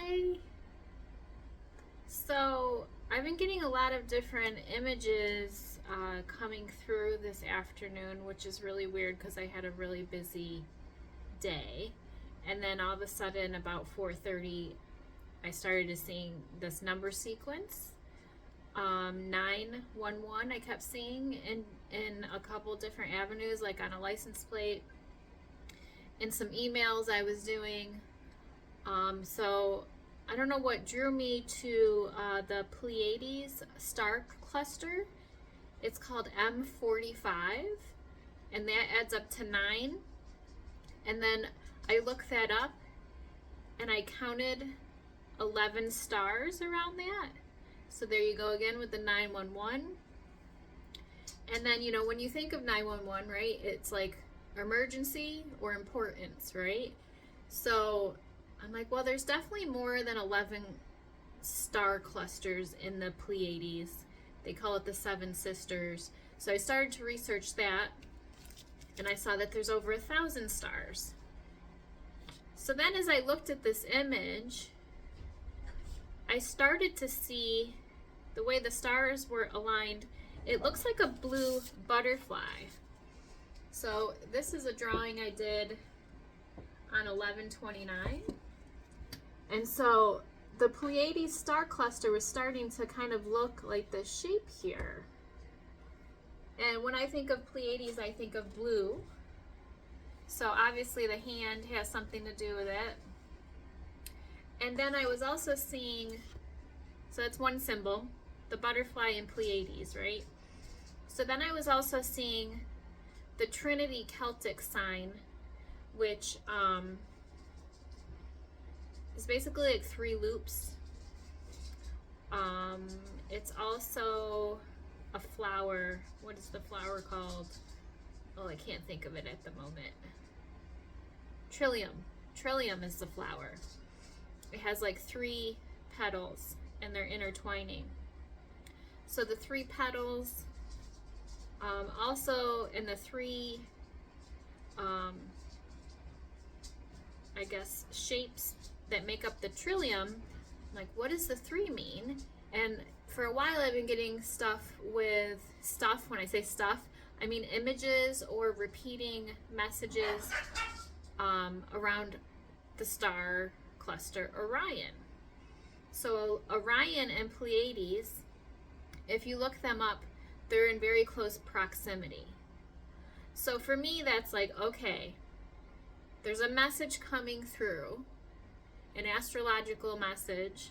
Hi! So, I've been getting a lot of different images coming through this afternoon, which is really weird because I had a really busy day. And then all of a sudden, about 4:30, I started seeing this number sequence. 911 I kept seeing in a couple different avenues, like on a license plate, in some emails I was doing. So I don't know what drew me to the Pleiades star cluster. It's called M45, and that adds up to 9. And then I looked that up, and I counted 11 stars around that. So there you go again with the 911. And then, you know, when you think of 911, right, it's like emergency or importance, right? So I'm like, well, there's definitely more than 11 star clusters in the Pleiades. They call it the Seven Sisters. So I started to research that, and I saw that there's over 1,000 stars. So then as I looked at this image, I started to see the way the stars were aligned. It looks like a blue butterfly. So this is a drawing I did on 11/29. And so the Pleiades star cluster was starting to kind of look like the shape here. And when I think of Pleiades, I think of blue. So obviously the hand has something to do with it. And then I was also seeing, so that's one symbol, the butterfly in Pleiades, right? So then I was also seeing the Trinity Celtic sign, which is basically like 3 loops. It's also a flower. What is the flower called? Oh, I can't think of it at the moment. Trillium. Trillium is the flower. It has like 3 petals, and they're intertwining. So the 3 petals, also in the 3, I guess, shapes that make up the trillium, like, what does the 3 mean? And for a while I've been getting stuff with stuff. When I say stuff, I mean images or repeating messages around the star cluster Orion. So Orion and Pleiades, if you look them up, they're in very close proximity. So for me, that's like, okay, there's a message coming through, an astrological message.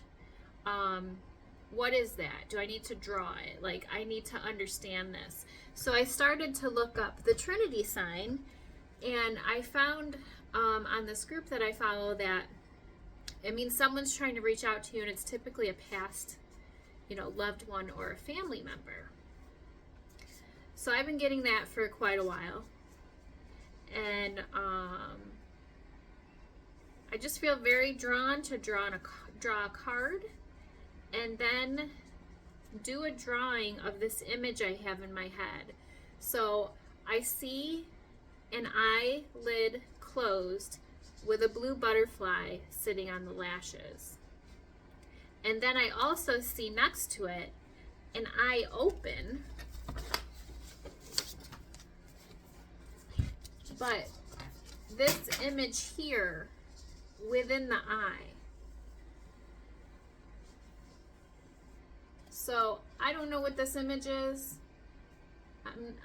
What is that? Do I need to draw it? Like, I need to understand this. So I started to look up the Trinity sign, and I found on this group that I follow that it means someone's trying to reach out to you, and it's typically a past, you know, loved one or a family member. So I've been getting that for quite a while, and I just feel very drawn to draw a card, and then do a drawing of this image I have in my head. So I see an eyelid closed with a blue butterfly sitting on the lashes. And then I also see next to it an eye open, but this image here within the eye. So I don't know what this image is.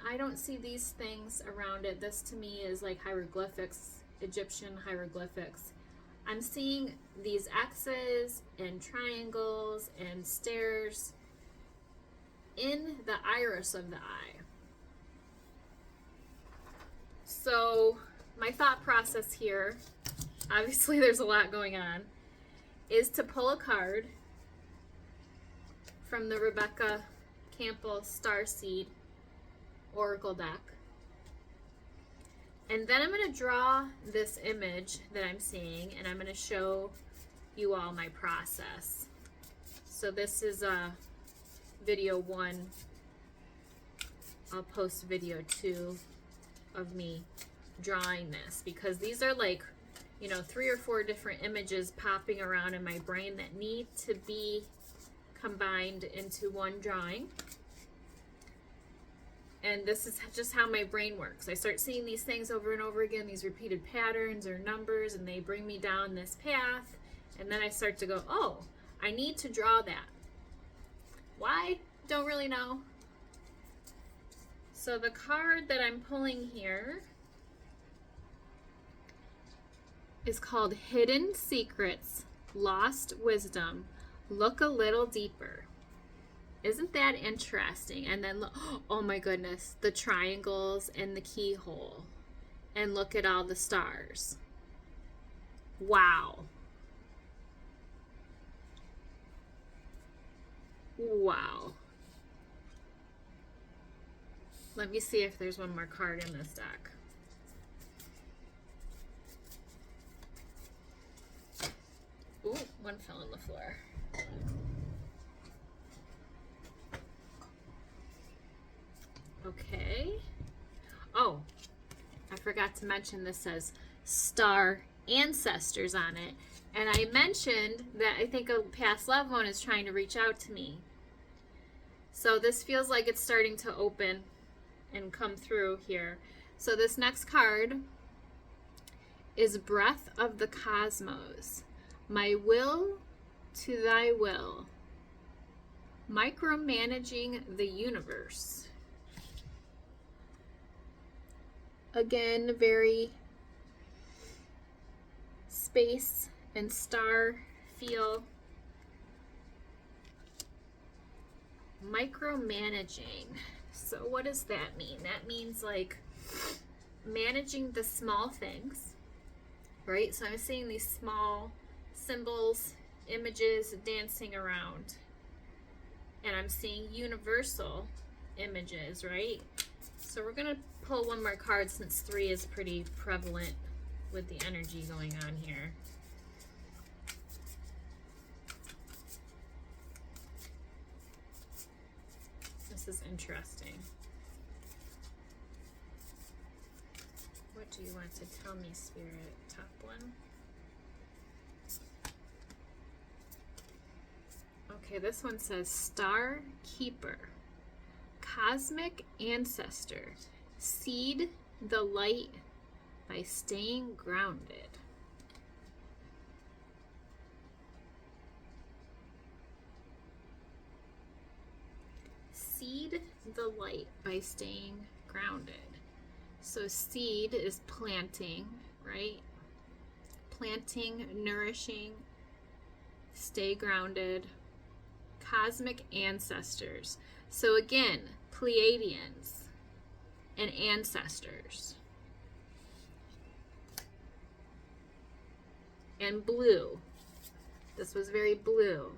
I don't see these things around it. This to me is like hieroglyphics, Egyptian hieroglyphics. I'm seeing these X's and triangles and stairs in the iris of the eye. So my thought process here, obviously there's a lot going on, is to pull a card from the Rebecca Campbell Starseed Oracle deck. And then I'm going to draw this image that I'm seeing, and I'm going to show you all my process. So this is video 1. I'll post video 2 of me drawing this, because these are like, you know, 3 or 4 different images popping around in my brain that need to be combined into one drawing. And this is just how my brain works. I start seeing these things over and over again, these repeated patterns or numbers, and they bring me down this path. And then I start to go, oh, I need to draw that. Why? Don't really know. So the card that I'm pulling here is called Hidden Secrets, Lost Wisdom. Look a little deeper. Isn't that interesting? And then, oh my goodness, the triangles and the keyhole. And look at all the stars. Wow. Wow. Let me see if there's one more card in this deck. Ooh, one fell on the floor. Okay. Oh, I forgot to mention this says Star Ancestors on it. And I mentioned that I think a past loved one is trying to reach out to me. So this feels like it's starting to open and come through here. So this next card is Breath of the Cosmos. My will to thy will. Micromanaging the universe. Again, very space and star feel. Micromanaging. So what does that mean? That means like managing the small things, right? So I'm seeing these small symbols, images dancing around. And I'm seeing universal images, right? So we're going to pull one more card since 3 is pretty prevalent with the energy going on here. This is interesting. What do you want to tell me, Spirit? Top one. Okay, this one says Star Keeper. Cosmic Ancestor. Seed the light by staying grounded. Seed the light by staying grounded. So seed is planting, right? Planting, nourishing, stay grounded. Cosmic Ancestors. So again, Pleiadians and ancestors. And blue. This was very blue.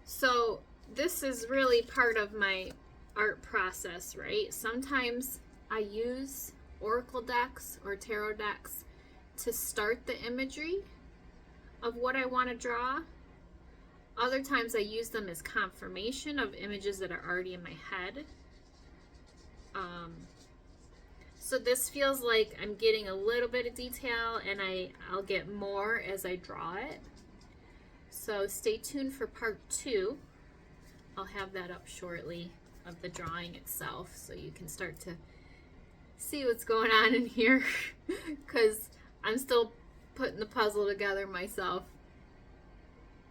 So this is really part of my art process, right? Sometimes I use oracle decks or tarot decks to start the imagery of what I want to draw. Other times I use them as confirmation of images that are already in my head. So this feels like I'm getting a little bit of detail, and I'll get more as I draw it. So stay tuned for part 2. I'll have that up shortly of the drawing itself, so you can start to see what's going on in here, because I'm still putting the puzzle together myself.